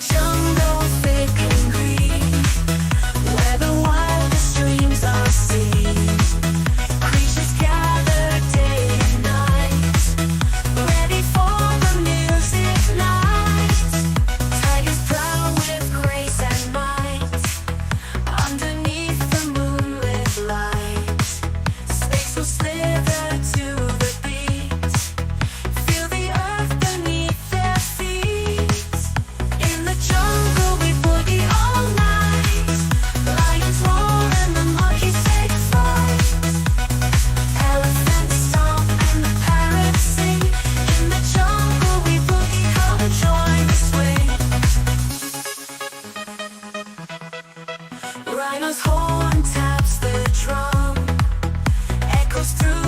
jungle thick and green, where the wildest dreams are seen. Creatures gather day and night, ready for the music night. Tigers prowl with grace and might, underneath the moonlit light. Snakes will slither to the beat, feel the earth beneath their feet. In the jungle we boogie all night, lions roar and the monkeys take flight. Elephants stomp and the parrots sing. In the jungle we boogie, come join the swing. Rhino's horn taps the drum, echoes through